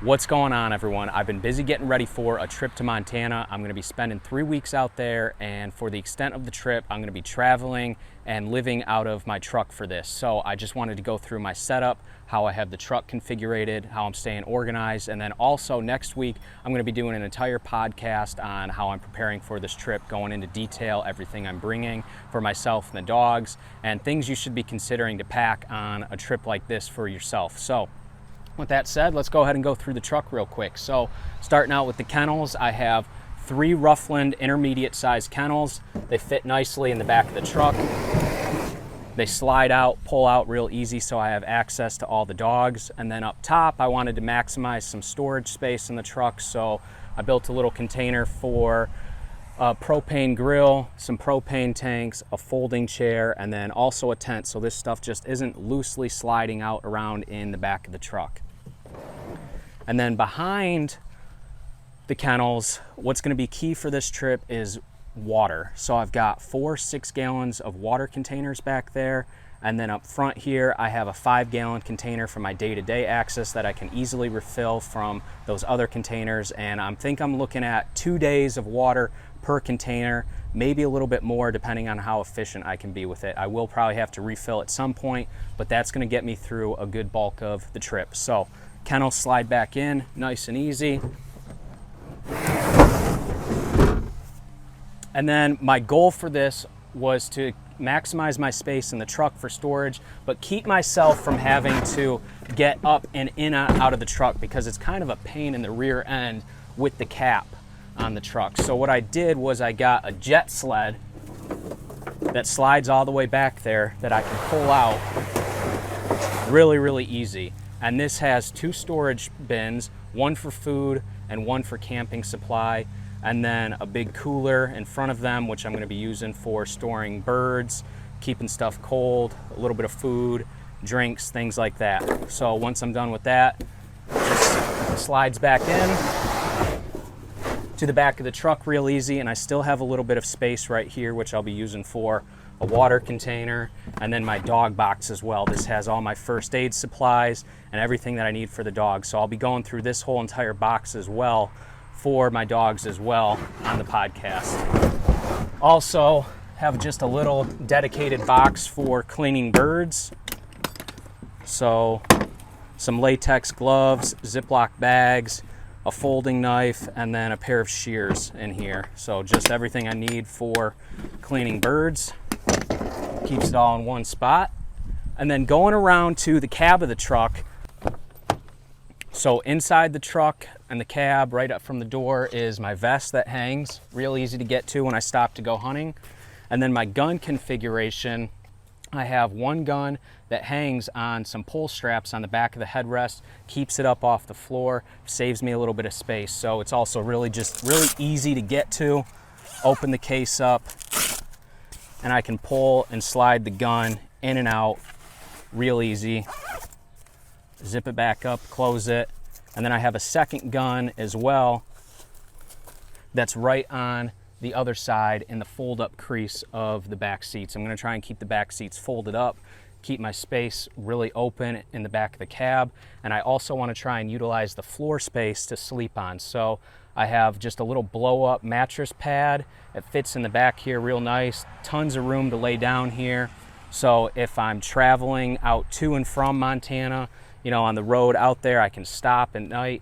What's going on, everyone? I've been busy getting ready for a trip to Montana. I'm going to be spending 3 weeks out there, and for the extent of the trip, I'm going to be traveling and living out of my truck for this. So I just wanted to go through my setup, how I have the truck configured, how I'm staying organized, and then also next week, I'm going to be doing an entire podcast on how I'm preparing for this trip, going into detail, everything I'm bringing for myself and the dogs, and things you should be considering to pack on a trip like this for yourself. So with that said, let's go ahead and go through the truck real quick. So starting out with the kennels, I have 3 Roughland intermediate sized kennels. They fit nicely in the back of the truck. They slide out, pull out real easy, so I have access to all the dogs. And then up top, I wanted to maximize some storage space in the truck, so I built a little container for a propane grill, some propane tanks, a folding chair, and then also a tent, so this stuff just isn't loosely sliding out around in the back of the truck. And then behind the kennels, what's going to be key for this trip is water. So I've got 4 6-gallons of water containers back there, and then up front here I have a 5-gallon container for my day-to-day access that I can easily refill from those other containers. And I think I'm looking at 2 days of water per container, maybe a little bit more depending on how efficient I can be with it. I will probably have to refill at some point, but that's going to get me through a good bulk of the trip. So kennels slide back in nice and easy. And then my goal for this was to maximize my space in the truck for storage, but keep myself from having to get up and in and out of the truck because it's kind of a pain in the rear end with the cap on the truck. So what I did was I got a jet sled that slides all the way back there that I can pull out really easy. And this has 2 storage bins, one for food and one for camping supply, and then a big cooler in front of them, which I'm going to be using for storing birds, keeping stuff cold, a little bit of food, drinks, things like that. So once I'm done with that, it just slides back in to the back of the truck real easy, and I still have a little bit of space right here, which I'll be using for a water container, and then my dog box as well. This has all my first aid supplies and everything that I need for the dog. So I'll be going through this whole entire box as well for my dogs as well on the podcast. Also have just a little dedicated box for cleaning birds. So some latex gloves, Ziploc bags, a folding knife, and then a pair of shears in here. So just everything I need for cleaning birds. Keeps it all in one spot. And then going around to the cab of the truck. So inside the truck and the cab, right up from the door, is my vest that hangs, real easy to get to when I stop to go hunting. And then my gun configuration, I have one gun that hangs on some pull straps on the back of the headrest, keeps it up off the floor, saves me a little bit of space. So it's also really easy to get to. Open the case up, and I can pull and slide the gun in and out real easy. Zip it back up, close it, and then I have a second gun as well that's right on the other side in the fold-up crease of the back seats. I'm going to try and keep the back seats folded up, keep my space really open in the back of the cab, and I also want to try and utilize the floor space to sleep on. So I have just a little blow-up mattress pad. It fits in the back here real nice, tons of room to lay down here. So if I'm traveling out to and from Montana, you know, on the road out there, I can stop at night,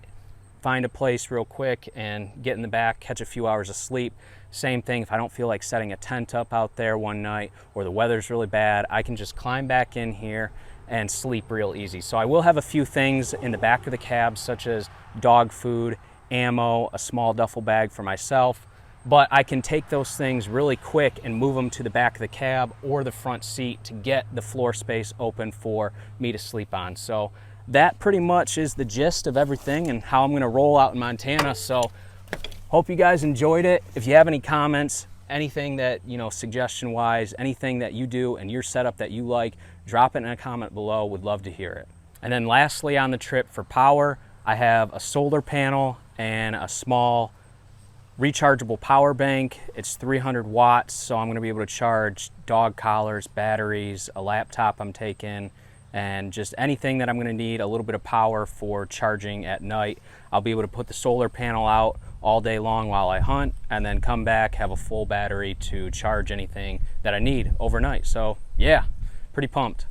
find a place real quick and get in the back, catch a few hours of sleep. Same thing if I don't feel like setting a tent up out there one night or the weather's really bad, I can just climb back in here and sleep real easy. So I will have a few things in the back of the cab, such as dog food, ammo, a small duffel bag for myself, but I can take those things really quick and move them to the back of the cab or the front seat to get the floor space open for me to sleep on. So that pretty much is the gist of everything and how I'm going to roll out in Montana. So hope you guys enjoyed it. If you have any comments, anything that, you know, suggestion wise, anything that you do and your setup that you like, drop it in a comment below. Would love to hear it. And then lastly on the trip for power, I have a solar panel and a small rechargeable power bank. It's 300 watts, so I'm going to be able to charge dog collars, batteries, a laptop I'm taking, and just anything that I'm going to need a little bit of power for charging at night. I'll be able to put the solar panel out all day long while I hunt, and then come back, have a full battery to charge anything that I need overnight. So yeah, pretty pumped.